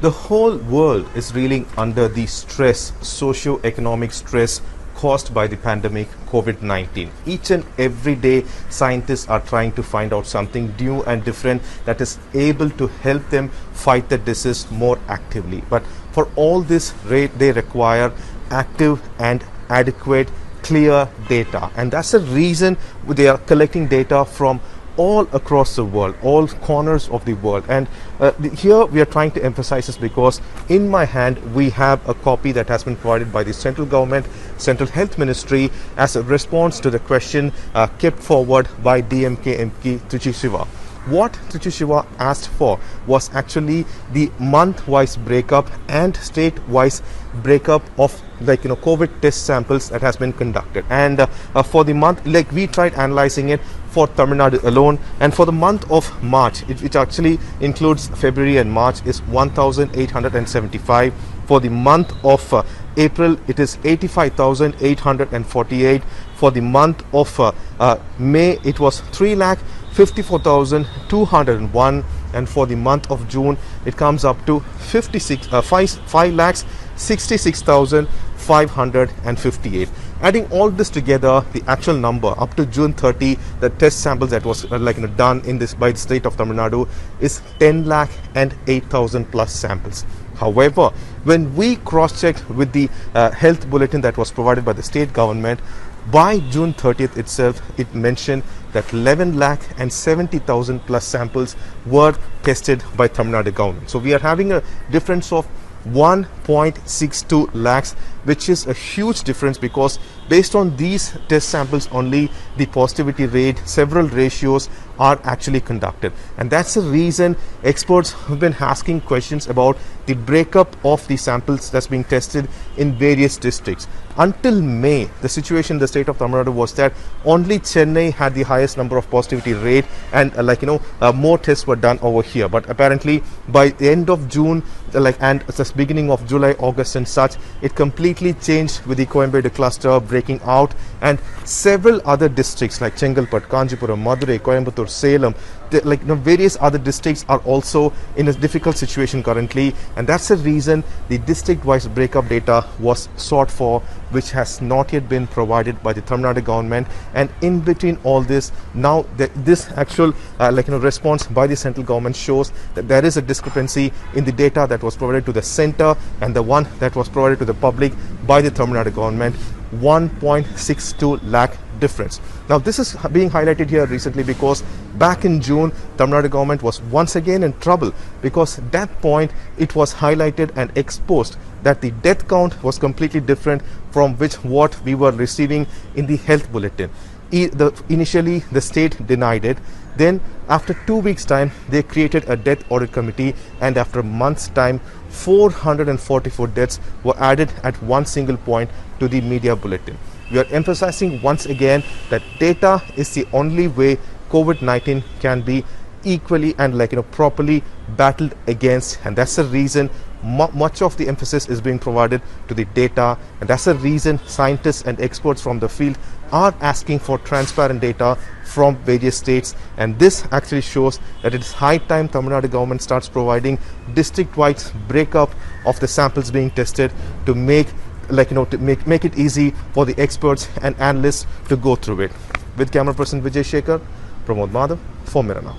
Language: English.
The whole world is reeling under the stress, socio-economic stress caused by the pandemic COVID-19. Each and every day, scientists are trying to find out something new and different that is able to help them fight the disease more actively. But for all this, they require active and adequate, clear data. And that's the reason they are collecting data from all across the world, all corners of the world. And here we are trying to emphasize this because in my hand we have a copy that has been provided by the central government, Central Health Ministry, as a response to the question kept forward by DMK MP Trichy Siva. What Trichy Siva asked for was actually the month-wise breakup and state-wise breakup of COVID test samples that has been conducted. And for the month, we tried analyzing it for Tamil Nadu alone, and for the month of March, which actually includes February and March, is 1,875. For the month of April, it is 85,848. For the month of May, it was 3,54,201, and for the month of June, it comes up to 5,66,558. Adding all this together, the actual number up to June 30, the test samples that was done in this by the state of Tamil Nadu is 10,08,000 plus samples. However, when we cross-checked with the health bulletin that was provided by the state government, by June 30th itself, it mentioned that 11,70,000 plus samples were tested by Tamil Nadu government. So we are having a difference of 1.62 lakhs, which is a huge difference because based on these test samples only, the positivity rate, several ratios are actually conducted. And that's the reason experts have been asking questions about the breakup of the samples that's being tested in various districts. Until May, the situation in the state of Tamil Nadu was that only Chennai had the highest number of positivity rate, and more tests were done over here. But apparently by the end of June, and the beginning of July, August and such, it completely changed with the Coimbatore cluster breaking out, and several other districts like Chengalpattu, Kanchipuram, Madurai, Coimbatore, Salem, various other districts are also in a difficult situation currently, and that's the reason the district-wise breakup data was sought for, which has not yet been provided by the Tamil Nadu government. And in between all this, now this actual response by the central government shows that there is a discrepancy in the data that was provided to the center and the one that was provided to the public by the Tamil Nadu government. 1.62 lakh difference. Now this is being highlighted here recently because back in June, Tamil Nadu government was once again in trouble because at that point it was highlighted and exposed that the death count was completely different from what we were receiving in the health bulletin. Initially the state denied it. Then after 2 weeks time, they created a death audit committee, and after a month's time, 444 deaths were added at one single point to the media bulletin. We are emphasizing once again that data is the only way COVID-19 can be equally and properly battled against, and that's the reason much of the emphasis is being provided to the data, and that's the reason scientists and experts from the field are asking for transparent data from various states. And this actually shows that it is high time Tamil Nadu government starts providing district-wide breakup of the samples being tested to make make it easy for the experts and analysts to go through it. With camera person Vijay Shekhar, Pramod Madhav for Mirana.